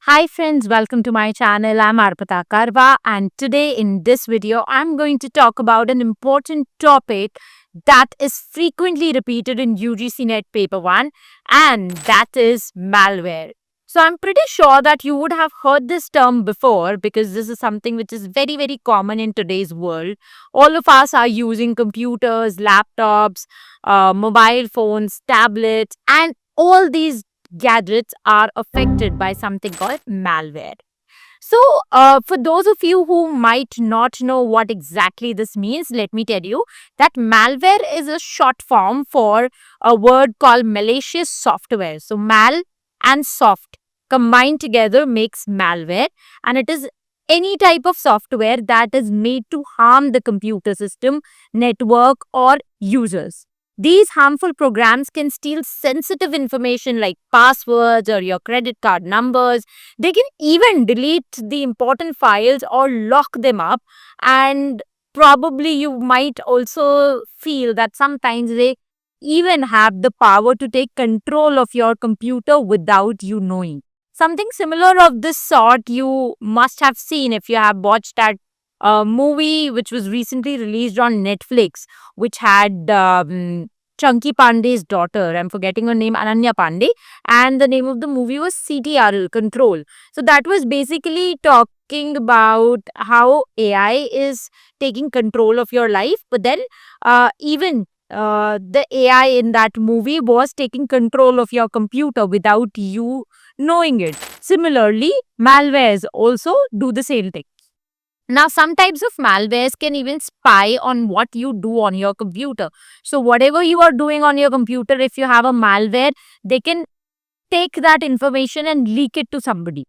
Hi friends, welcome to my channel. I'm Arpita Karwa, and today in this video I'm going to talk about an important topic that is frequently repeated in UGC NET Paper 1, and that is malware. So I'm pretty sure that you would have heard this term before because this is something which is very common in today's world. All of us are using computers, laptops, mobile phones, tablets, and all these gadgets are affected by something called malware. So, for those of you who might not know what exactly this means, let me tell you that malware is a short form for a word called malicious software. So, mal and soft combined together makes malware, and it is any type of software that is made to harm the computer system, network, or users. These harmful programs can steal sensitive information like passwords or your credit card numbers. They can even delete the important files or lock them up. And probably you might also feel that sometimes they even have the power to take control of your computer without you knowing. Something similar of this sort you must have seen if you have watched that movie which was recently released on Netflix, which had Chunky Pandey's daughter. I'm forgetting her name, Ananya Pandey, and the name of the movie was CTRL Control. So that was basically talking about how AI is taking control of your life, but then even the AI in that movie was taking control of your computer without you knowing it. Similarly, malwares also do the same thing. Now, some types of malwares can even spy on what you do on your computer. So, whatever you are doing on your computer, if you have a malware, they can take that information and leak it to somebody.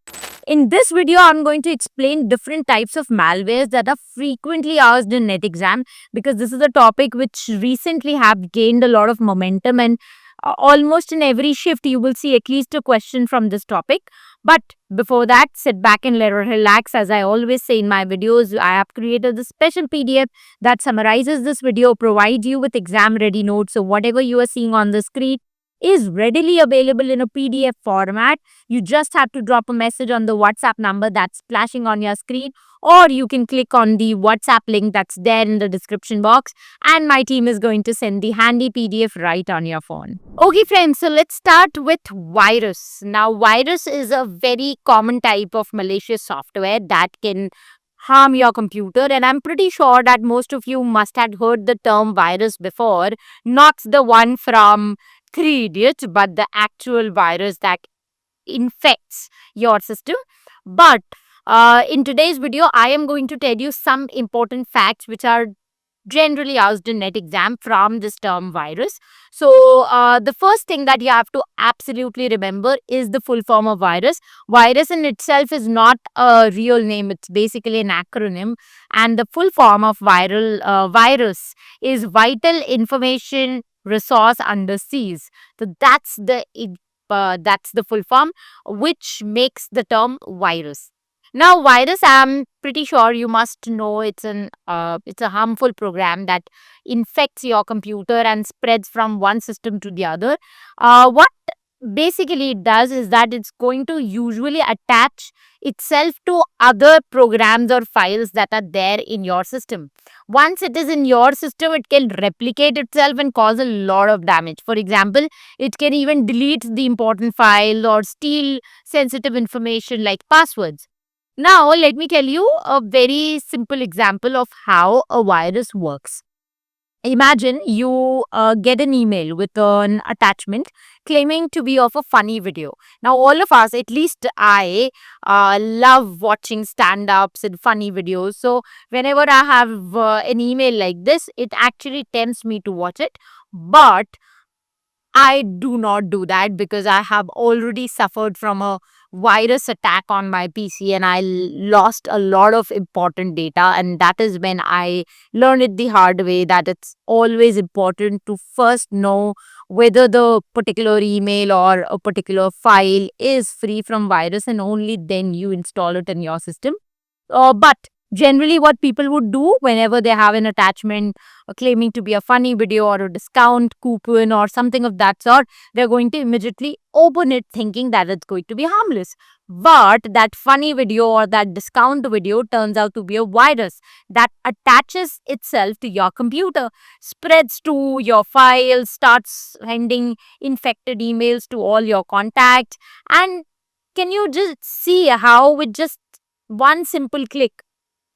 In this video, I'm going to explain different types of malwares that are frequently asked in NET exam because this is a topic which recently have gained a lot of momentum, and almost in every shift you will see at least a question from this topic. But before that, sit back and let her relax. As I always say in my videos, I have created a special PDF that summarizes this video, provide you with exam ready notes. So whatever you are seeing on the screen is readily available in a PDF format. You just have to drop a message on the WhatsApp number that's flashing on your screen, or you can click on the WhatsApp link that's there in the description box, and my team is going to send the handy PDF right on your phone. Okay, friends, so let's start with virus. Now, virus is a very common type of malicious software that can harm your computer, and I'm pretty sure that most of you must have heard the term virus before, not the one from Three Idiots, but the actual virus that infects your system. But in today's video, I am going to tell you some important facts which are generally asked in NET exam from this term virus. So, the first thing that you have to absolutely remember is the full form of virus. Virus in itself is not a real name, it's basically an acronym. And the full form of virus is Vital Information Resource Under Siege. So, that's the full form, which makes the term virus. Now, virus, I'm pretty sure you must know it's a harmful program that infects your computer and spreads from one system to the other. What basically it does is that it's going to usually attach itself to other programs or files that are there in your system. Once it is in your system, it can replicate itself and cause a lot of damage. For example, it can even delete the important file or steal sensitive information like passwords. Now, let me tell you a very simple example of how a virus works. Imagine you get an email with an attachment claiming to be of a funny video. Now, all of us, at least I, love watching stand ups and funny videos. So, whenever I have an email like this, it actually tempts me to watch it. But I do not do that because I have already suffered from a virus attack on my PC, and I lost a lot of important data. And that is when I learned it the hard way that it's always important to first know whether the particular email or a particular file is free from virus, and only then you install it in your system. But Generally, what people would do whenever they have an attachment claiming to be a funny video or a discount coupon or something of that sort, they're going to immediately open it thinking that it's going to be harmless. But that funny video or that discount video turns out to be a virus that attaches itself to your computer, spreads to your files, starts sending infected emails to all your contacts. And can you just see how, with just one simple click,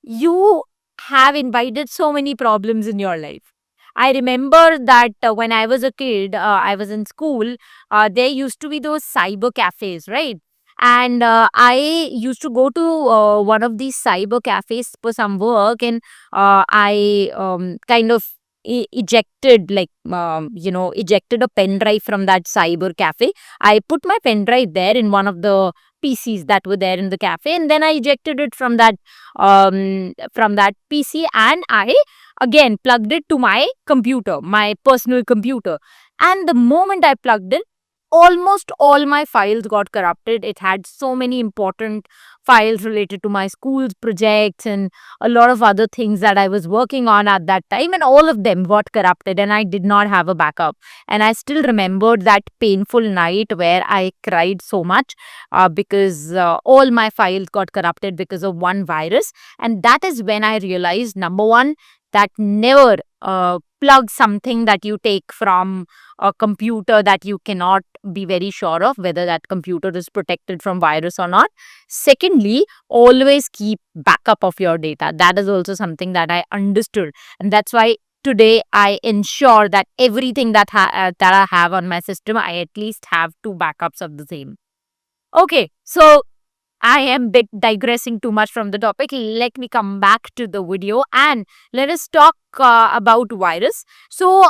you have invited so many problems in your life? I remember that when I was a kid, I was in school, there used to be those cyber cafes, right? And I used to go to one of these cyber cafes for some work, and I kind of ejected, ejected a pen drive from that cyber cafe. I put my pen drive there in one of the PCs that were there in the cafe, and then I ejected it from that PC, and I again plugged it to my computer, my personal computer. And the moment I plugged it, almost all my files got corrupted. It had so many important files related to my school's projects and a lot of other things that I was working on at that time, and all of them got corrupted, and I did not have a backup. And I still remembered that painful night where I cried so much because all my files got corrupted because of one virus. And that is when I realized, number one, that never plug something that you take from a computer that you cannot be very sure of whether that computer is protected from virus or not. Secondly, always keep backup of your data. That is also something that I understood, and that's why today I ensure that everything that I have on my system, I at least have two backups of the same. Okay, so I am bit digressing too much from the topic. Let me come back to the video and let us talk about virus. So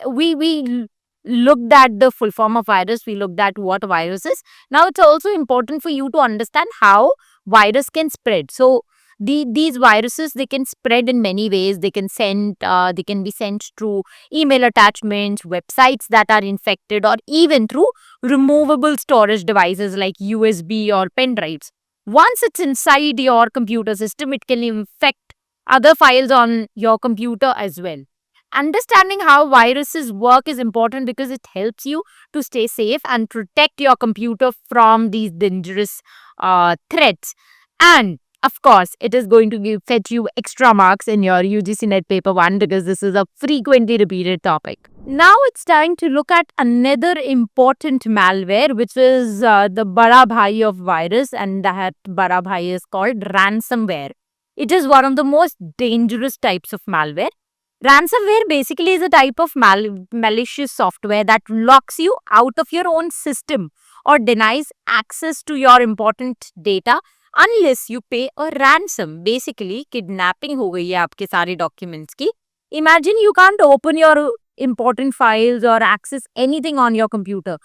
we looked at the full form of virus. We looked at what virus is. Now it's also important for you to understand how virus can spread. So these viruses, they can spread in many ways. They can be sent through email attachments, websites that are infected, or even through removable storage devices like USB or pen drives. Once it's inside your computer system, it can infect other files on your computer as well. Understanding how viruses work is important because it helps you to stay safe and protect your computer from these dangerous threats. And of course, it is going to fetch you extra marks in your UGC NET Paper 1 because this is a frequently repeated topic. Now it's time to look at another important malware, which is the Bada Bhai of virus, and that Bada Bhai is called ransomware. It is one of the most dangerous types of malware. Ransomware basically is a type of malicious software that locks you out of your own system or denies access to your important data unless you pay a ransom. Basically, kidnapping हो गई है आपके सारे documents की. Imagine you can't open your important files or access anything on your computer.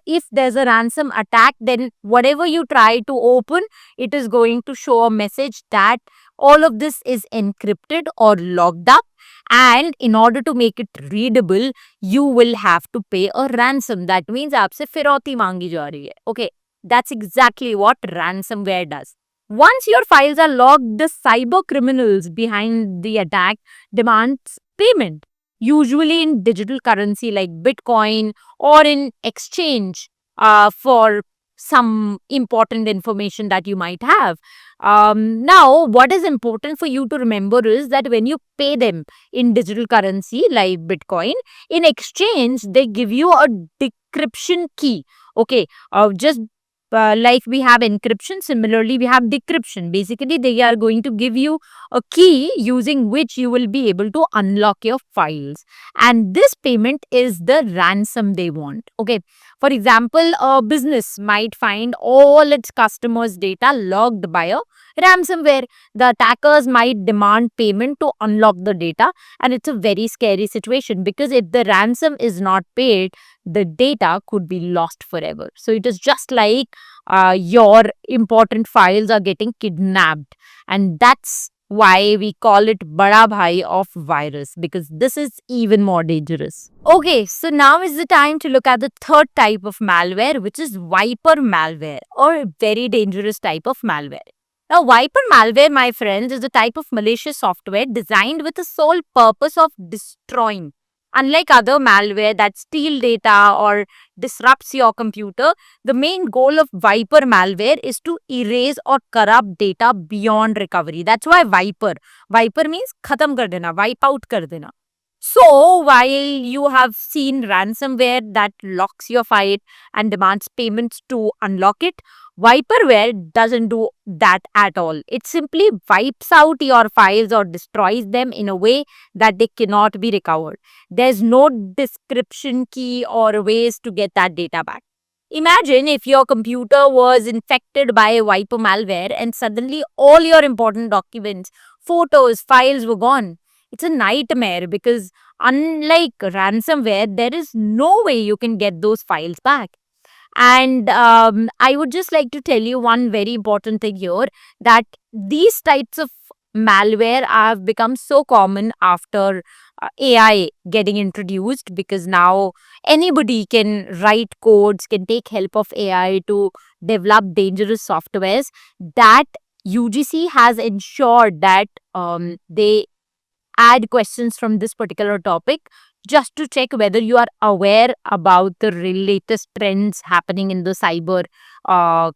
If there's a ransom attack, then whatever you try to open, it is going to show a message that all of this is encrypted or locked up, and in order to make it readable, you will have to pay a ransom. That means आपसे फिरौती मांगी जा रही है. Okay, that's exactly what ransomware does. Once your files are locked, the cyber criminals behind the attack demands payment, usually in digital currency like Bitcoin or in exchange for some important information that you might have. Now, what is important for you to remember is that when you pay them in digital currency like Bitcoin, in exchange, they give you a decryption key. Okay, just like we have encryption, similarly, we have decryption. Basically, they are going to give you a key using which you will be able to unlock your files. And this payment is the ransom they want. Okay. For example, a business might find all its customers' data logged by a ransomware. The attackers might demand payment to unlock the data. And it's a very scary situation because if the ransom is not paid, the data could be lost forever. So it is just like your important files are getting kidnapped. And that's why we call it Bada Bhai of virus, because this is even more dangerous. Okay, so now is the time to look at the third type of malware, which is wiper malware, or a very dangerous type of malware. Now, Viper malware, my friends, is a type of malicious software designed with the sole purpose of destroying. Unlike other malware that steal data or disrupts your computer, the main goal of Viper malware is to erase or corrupt data beyond recovery. That's why Viper. Viper means khatam kar dena, wipe out kar dena. So, while you have seen ransomware that locks your file and demands payments to unlock it, Viperware doesn't do that at all. It simply wipes out your files or destroys them in a way that they cannot be recovered. There's no description key or ways to get that data back. Imagine if your computer was infected by a Viper malware and suddenly all your important documents, photos, files were gone. It's a nightmare because unlike ransomware, there is no way you can get those files back. And I would just like to tell you one very important thing here, that these types of malware have become so common after AI getting introduced, because now anybody can write codes, can take help of AI to develop dangerous softwares. That UGC has ensured that they add questions from this particular topic just to check whether you are aware about the latest trends happening in the cyber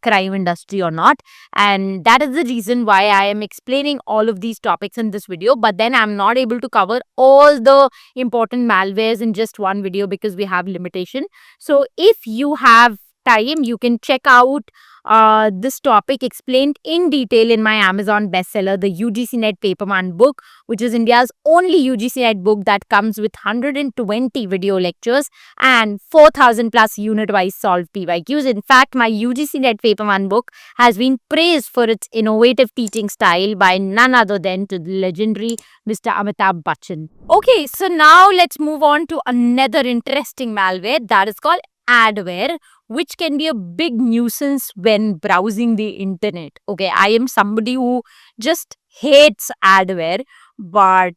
crime industry or not. And that is the reason why I am explaining all of these topics in this video, but then I'm not able to cover all the important malwares in just one video because we have limitation. So if you have time, you can check out this topic explained in detail in my Amazon bestseller, the UGC NET Paper book, which is India's only UGC NET book that comes with 120 video lectures and 4,000 plus unit-wise solved PYQs. In fact, my UGC NET Paper book has been praised for its innovative teaching style by none other than the legendary Mr. Amitabh Bachchan. Okay, so now let's move on to another interesting malware that is called adware, which can be a big nuisance when browsing the internet. Okay, I am somebody who just hates adware, but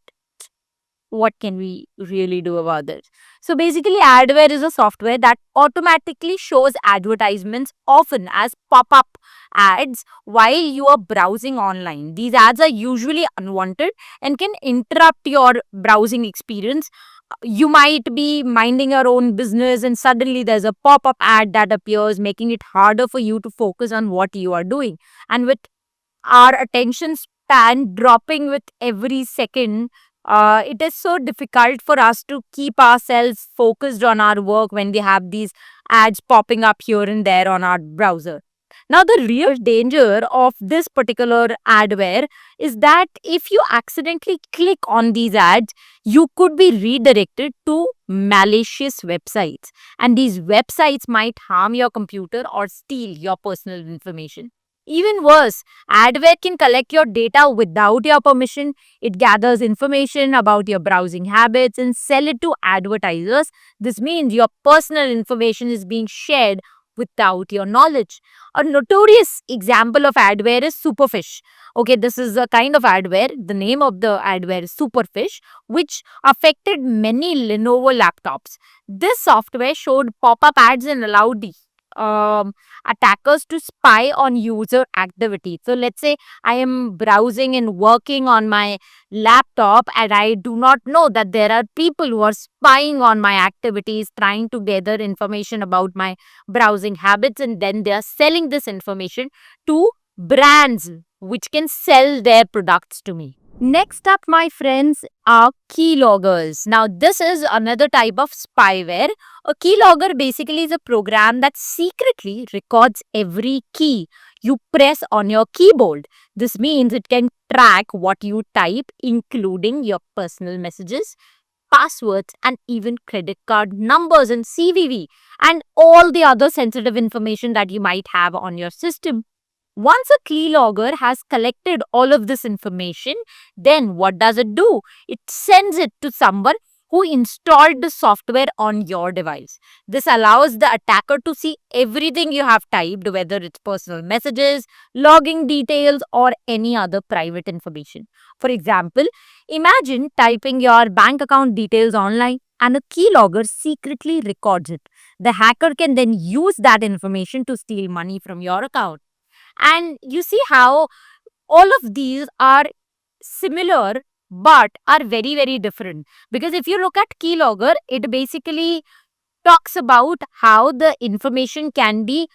what can we really do about it? So basically, adware is a software that automatically shows advertisements, often as pop-up ads, while you are browsing online. These ads are usually unwanted and can interrupt your browsing experience. You might be minding your own business and suddenly there's a pop-up ad that appears, making it harder for you to focus on what you are doing. And with our attention span dropping with every second, it is so difficult for us to keep ourselves focused on our work when we have these ads popping up here and there on our browser. Now, the real danger of this particular adware is that if you accidentally click on these ads, you could be redirected to malicious websites. And these websites might harm your computer or steal your personal information. Even worse, adware can collect your data without your permission. It gathers information about your browsing habits and sell it to advertisers. This means your personal information is being shared without your knowledge. A notorious example of adware is Superfish. Okay, this is a kind of adware. The name of the adware is Superfish, which affected many Lenovo laptops. This software showed pop-up ads and allowed the attackers to spy on user activity. So let's say I am browsing and working on my laptop and I do not know that there are people who are spying on my activities, trying to gather information about my browsing habits, and then they are selling this information to brands which can sell their products to me. Next up, my friends, are keyloggers. Now, this is another type of spyware. A keylogger basically is a program that secretly records every key you press on your keyboard. This means it can track what you type, including your personal messages, passwords, and even credit card numbers and CVV, and all the other sensitive information that you might have on your system. Once a keylogger has collected all of this information, then what does it do? It sends it to someone who installed the software on your device. This allows the attacker to see everything you have typed, whether it's personal messages, login details, or any other private information. For example, imagine typing your bank account details online and a keylogger secretly records it. The hacker can then use that information to steal money from your account. And you see how all of these are similar but are very, very different. Because if you look at keylogger, it basically talks about how the information can be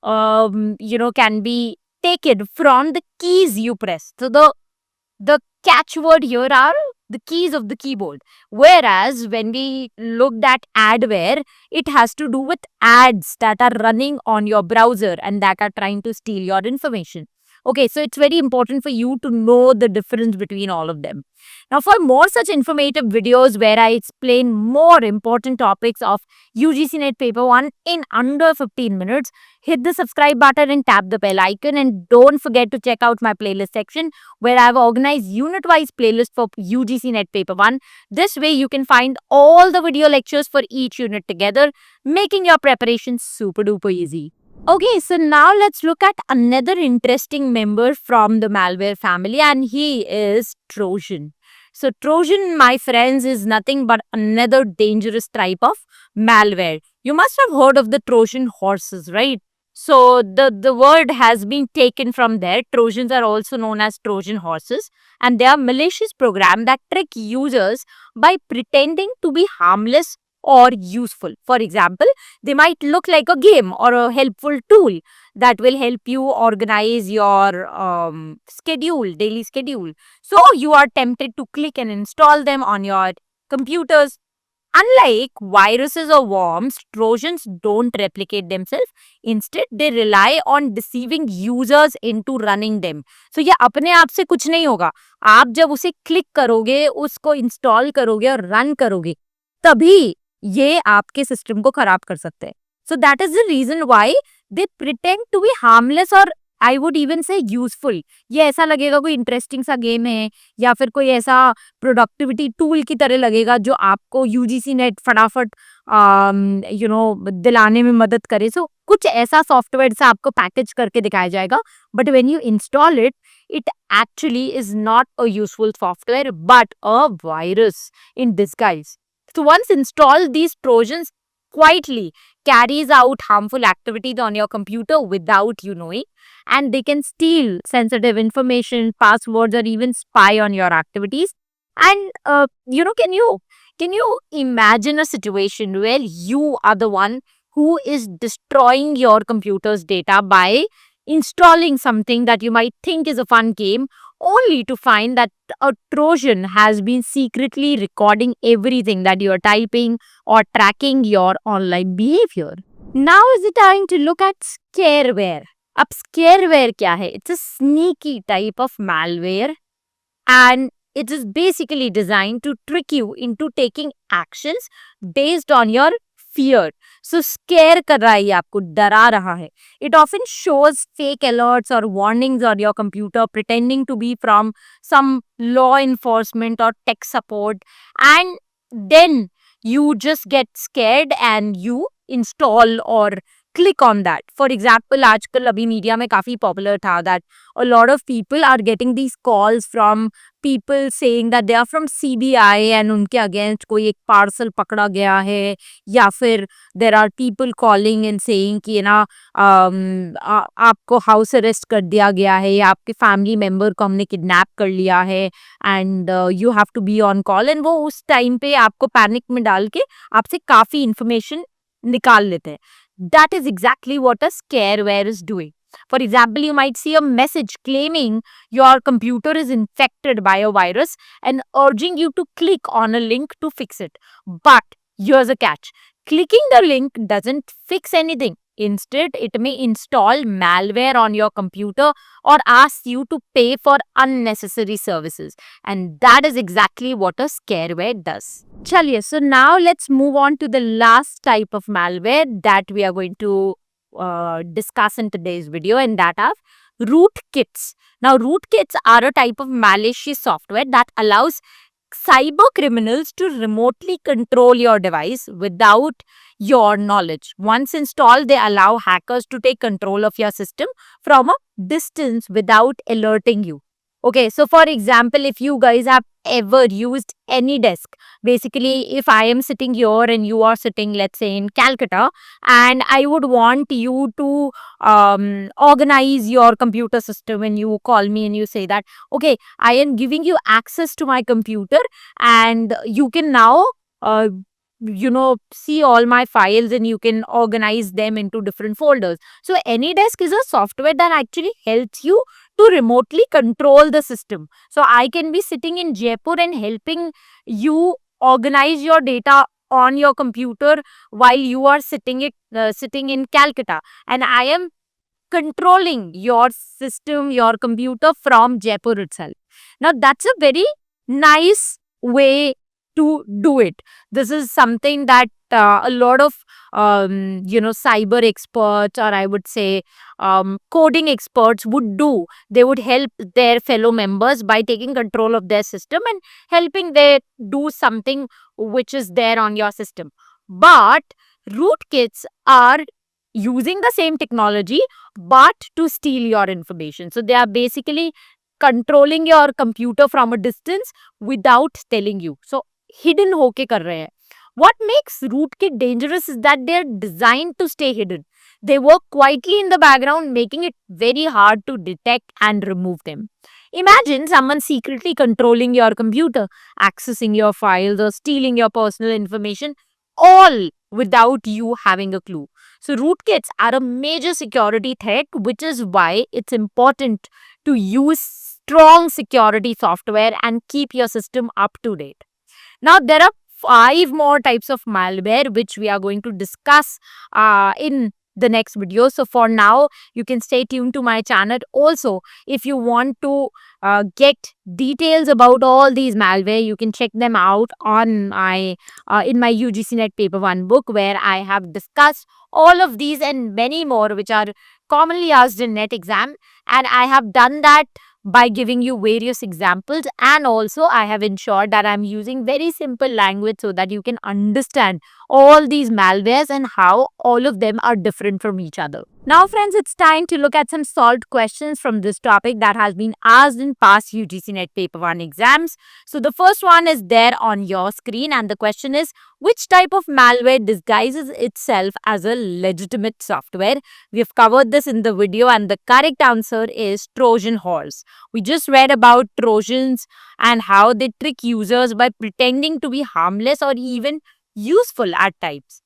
can be taken from the keys you press. So the catchword here are the keys of the keyboard. Whereas when we looked at adware, it has to do with ads that are running on your browser and that are trying to steal your information. Okay, so it's very important for you to know the difference between all of them. Now, for more such informative videos where I explain more important topics of UGC NET Paper 1 in under 15 minutes, hit the subscribe button and tap the bell icon. And don't forget to check out my playlist section where I've organized unit-wise playlist for UGC NET Paper 1. This way, you can find all the video lectures for each unit together, making your preparation super duper easy. Okay, so now let's look at another interesting member from the malware family, and he is Trojan. So Trojan, my friends, is nothing but another dangerous type of malware. You must have heard of the Trojan horses, right? So the word has been taken from there. Trojans are also known as Trojan horses, and they are malicious programs that trick users by pretending to be harmless or useful. For example, they might look like a game or a helpful tool that will help you organize your daily schedule. So you are tempted to click and install them on your computers. Unlike viruses or worms, Trojans don't replicate themselves. Instead, they rely on deceiving users into running them. So ये अपने आप से कुछ नहीं होगा. आप जब उसे क्लिक करोगे, उसको इंस्टॉल करोगे और रन करोगे, तभी ये आपके सिस्टम को खराब कर सकते हैं. So that is the reason why they pretend to be harmless or I would even say useful. ये ऐसा लगेगा कोई इंटरेस्टिंग सा गेम है या फिर कोई ऐसा प्रोडक्टिविटी टूल की तरह लगेगा जो आपको यूजीसी नेट फटाफट दिलाने में मदद करे. सो कुछ ऐसा सॉफ्टवेयर से आपको पैकेज करके दिखाया जाएगा. But when you install it, it actually is not a useful software but a virus in disguise. So once installed, these Trojans quietly carries out harmful activities on your computer without you knowing, and they can steal sensitive information, passwords, or even spy on your activities. And can you imagine a situation where you are the one who is destroying your computer's data by installing something that you might think is a fun game, only to find that a Trojan has been secretly recording everything that you are typing or tracking your online behavior. Now is the time to look at scareware. अब scareware क्या है? It's a sneaky type of malware, and it is basically designed to trick you into taking actions based on your fear. So scare कर रहा है ये आपको, डरा रहा है. It often shows fake alerts or warnings on your computer pretending to be from some law enforcement or tech support, and then you just get scared and you install or click on that. For example, आजकल अभी media में काफी popular था that a lot of people are getting these calls from people saying that they are from CBI and उनके against कोई एक parcel पकड़ा गया है, या फिर there are people calling and saying कि ना आपको हाउस अरेस्ट कर दिया गया है या आपके फैमिली मेंबर को हमने किडनैप कर लिया है and you have to be on call. एंड वो उस टाइम पे आपको पैनिक में डाल के आपसे काफी इंफॉर्मेशन निकाल लेते हैं. That is exactly what a scareware is doing. For example, you might see a message claiming your computer is infected by a virus and urging you to click on a link to fix it. But here's a catch. Clicking the link doesn't fix anything. Instead, it may install malware on your computer or ask you to pay for unnecessary services. And that is exactly what a scareware does. Chaliye, so now let's move on to the last type of malware that we are going to discuss in today's video, and that are rootkits. Now, rootkits are a type of malicious software that allows cyber criminals to remotely control your device without your knowledge. Once installed, they allow hackers to take control of your system from a distance without alerting you. Okay, so for example, if you guys have ever used any desk, basically, if I am sitting here and you are sitting, let's say, in Calcutta, and I would want you to organize your computer system, and you call me and you say that, okay, I am giving you access to my computer, and you can now. See all my files and you can organize them into different folders. So AnyDesk is a software that actually helps you to remotely control the system. So I can be sitting in Jaipur and helping you organize your data on your computer while you are sitting in Calcutta, and I am controlling your system, your computer from Jaipur itself. Now, that's a very nice way to do it. This is something that a lot of, cyber experts, or I would say coding experts would do. They would help their fellow members by taking control of their system and helping they do something which is there on your system. But rootkits are using the same technology but to steal your information. So they are basically controlling your computer from a distance without telling you. So hidden hoke kar rahe hain. What makes rootkit dangerous is that they are designed to stay hidden. They work quietly in the background, making it very hard to detect and remove them. Imagine someone secretly controlling your computer, accessing your files, or stealing your personal information, all without you having a clue. So, rootkits are a major security threat, which is why it's important to use strong security software and keep your system up to date. Now, there are 5 more types of malware which we are going to discuss in the next video. So, for now, you can stay tuned to my channel. Also, if you want to get details about all these malware, you can check them out on my in my UGC NET Paper 1 book, where I have discussed all of these and many more which are commonly asked in NET exam. And I have done that by giving you various examples, and also I have ensured that I'm using very simple language so that you can understand all these malwares and how all of them are different from each other. Now friends, it's time to look at some solved questions from this topic that has been asked in past UGC NET Paper 1 exams. So the first one is there on your screen, and the question is, which type of malware disguises itself as a legitimate software? We have covered this in the video, and the correct answer is Trojan horse. We just read about Trojans and how they trick users by pretending to be harmless or even useful at times.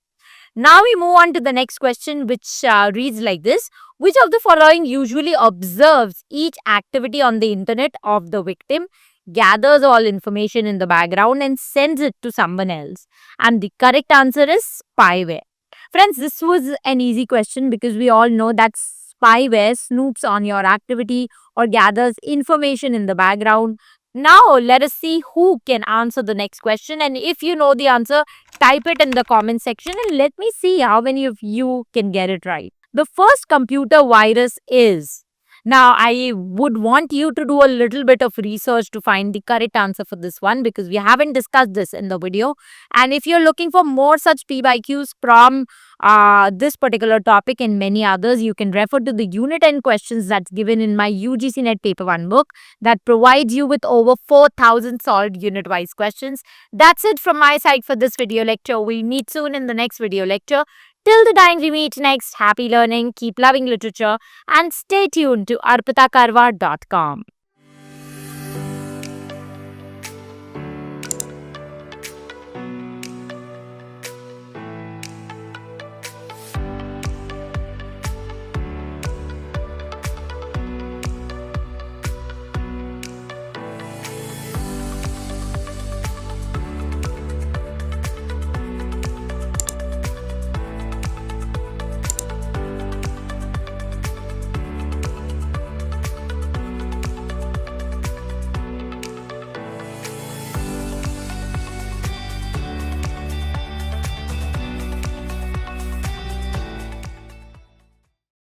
Now we move on to the next question, which reads like this. Which of the following usually observes each activity on the internet of the victim, gathers all information in the background, and sends it to someone else? And the correct answer is spyware. Friends, this was an easy question because we all know that spyware snoops on your activity or gathers information in the background. Now, let us see who can answer the next question. And if you know the answer, type it in the comment section and let me see how many of you can get it right. The first computer virus is. Now, I would want you to do a little bit of research to find the correct answer for this one because we haven't discussed this in the video. And if you're looking for more such PYQs from this particular topic and many others, you can refer to the Unit 10 questions that's given in my UGC NET Paper 1 book that provides you with over 4,000 solved unit-wise questions. That's it from my side for this video lecture. We'll meet soon in the next video lecture. Till the time we meet next, happy learning, keep loving literature, and stay tuned to arpitakarwa.com.